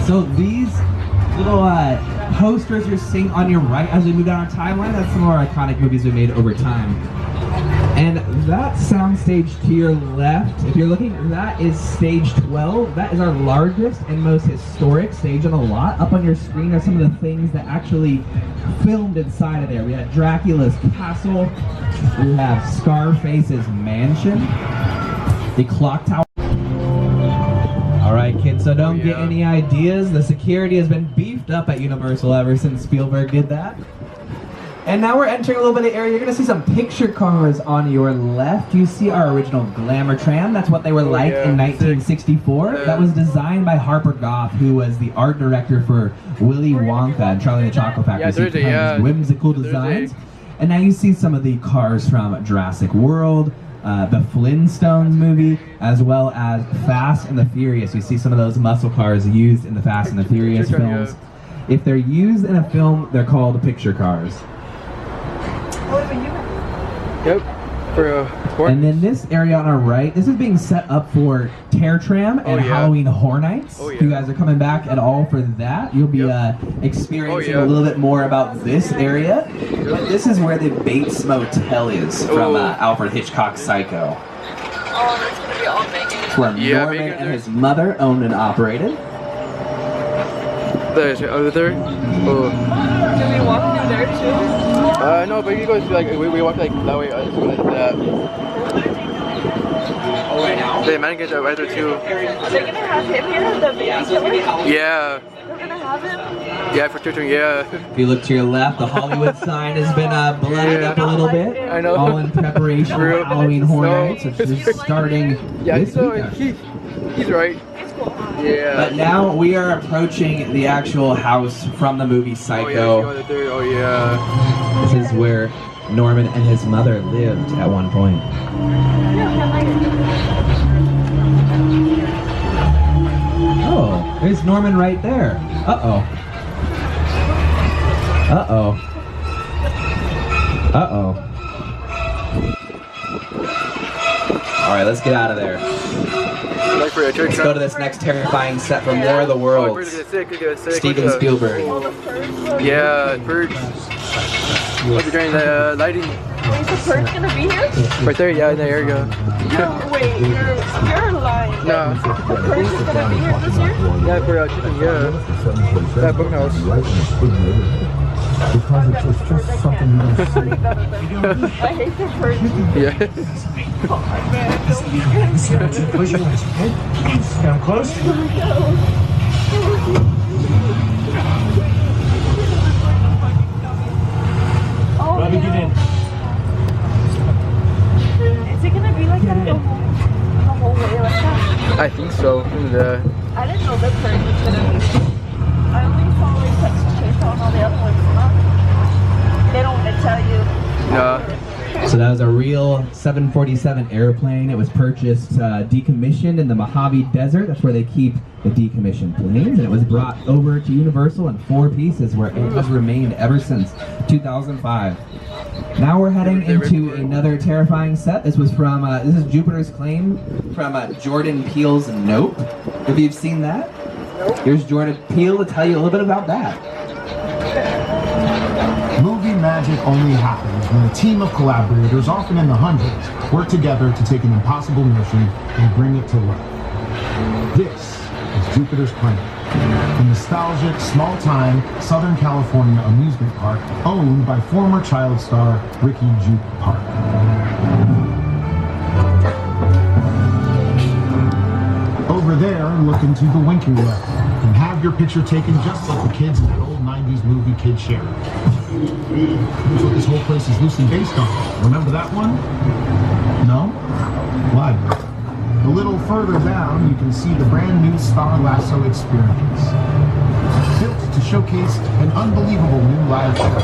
So these little posters you're seeing on your right as we move down our timeline, that's some of our iconic movies we made over time. And that soundstage to your left, if you're looking, that is stage 12. That is our largest and most historic stage on the lot. Up on your screen are some of the things that actually filmed inside of there. We had Dracula's castle, we have Scarface's mansion, the clock tower. All right, kids, so don't get any ideas. The security has been beefed up at Universal ever since Spielberg did that. And now we're entering a little bit of area. You're gonna see some picture cars on your left. You see our original Glamour Tram. That's what they were like in 1964. That was designed by Harper Goff, who was the art director for Willy Wonka and Charlie and the Chocolate Factory. So whimsical designs. And now you see some of the cars from Jurassic World, the Flintstones movie, as well as Fast and the Furious. You see some of those muscle cars used in the Fast and the Furious films. If they're used in a film, they're called picture cars. Yep. And then this area on our right, this is being set up for Terror Tram and Halloween Horror Nights. If you guys are coming back at all for that, you'll be experiencing a little bit more about this area. But this is where the Bates Motel is from Alfred Hitchcock's Psycho. Oh, that's gonna be all Megan. It's where Norman and his mother owned and operated. There's over there. Oh. Can we walk through there too? No, but you go like we walk like that way, like that. Oh, right now? The man gets right there too. Are they gonna have him here, the baby killer? Yeah. They're gonna have him? Yeah, for children, yeah. If you look to your left, the Hollywood sign has been blooded up a little bit. I know. All in preparation for Halloween Horror Nights, which is starting this weekend. He's right. Yeah. But now we are approaching the actual house from the movie Psycho. Oh yeah. This is where Norman and his mother lived at one point. Oh, there's Norman right there. Uh-oh. Uh-oh. Uh-oh. All right, let's get out of there. Let's go to this next terrifying set from War of the Worlds. Steven Spielberg. Yeah, Purge. What's it during the lighting? Wait, the Purge gonna be here? Right there, yeah, there you go. No, wait, you're lying. No. The Purge is gonna be here this year? Yeah, for chicken, yeah. That book house. Because it's just something you don't say. I hate the Purge. Yeah. Close your eyes, okay? Come close. Bobby, get in. Is it gonna be like that the whole way like that? I think so. I didn't know the Purge was gonna be. I only saw like Texas Chainsaw and all the other ones. They don't want to tell you. No. So that was a real 747 airplane. It was purchased, decommissioned in the Mojave Desert. That's where they keep the decommissioned planes. And it was brought over to Universal in 4 pieces, where it has remained ever since 2005. Now we're heading into another terrifying set. This was from, this is Jupiter's Claim from Jordan Peele's Nope. If you've seen that. Here's Jordan Peele to tell you a little bit about that. Movie magic only happens when a team of collaborators, often in the hundreds, work together to take an impossible mission and bring it to life. This is Jupiter's Claim, a nostalgic, small-time Southern California amusement park owned by former child star Ricky Juke Park. Over there, look into the winking well and have your picture taken just like the kids in that old 90s movie Kid Share. Here's what this whole place is loosely based on. Remember that one? No? Why? A little further down, you can see the brand new Star Lasso experience. Built to showcase an unbelievable new live show.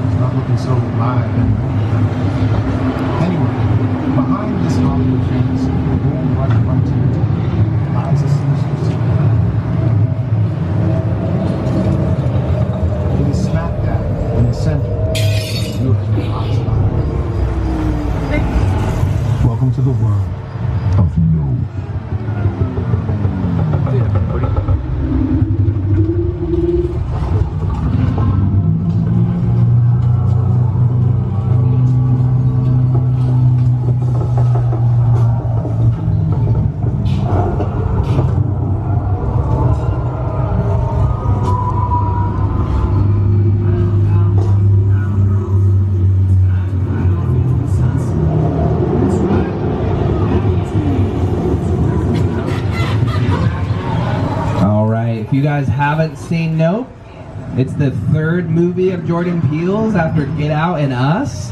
It's not looking so live anymore. Anyway, behind this Hollywood fantasy, the gold rush frontier lies a sinister secret. It is smack dab in the center of your hotspot. Welcome to the world of no. If you guys haven't seen Nope, it's the third movie of Jordan Peele's after Get Out and Us.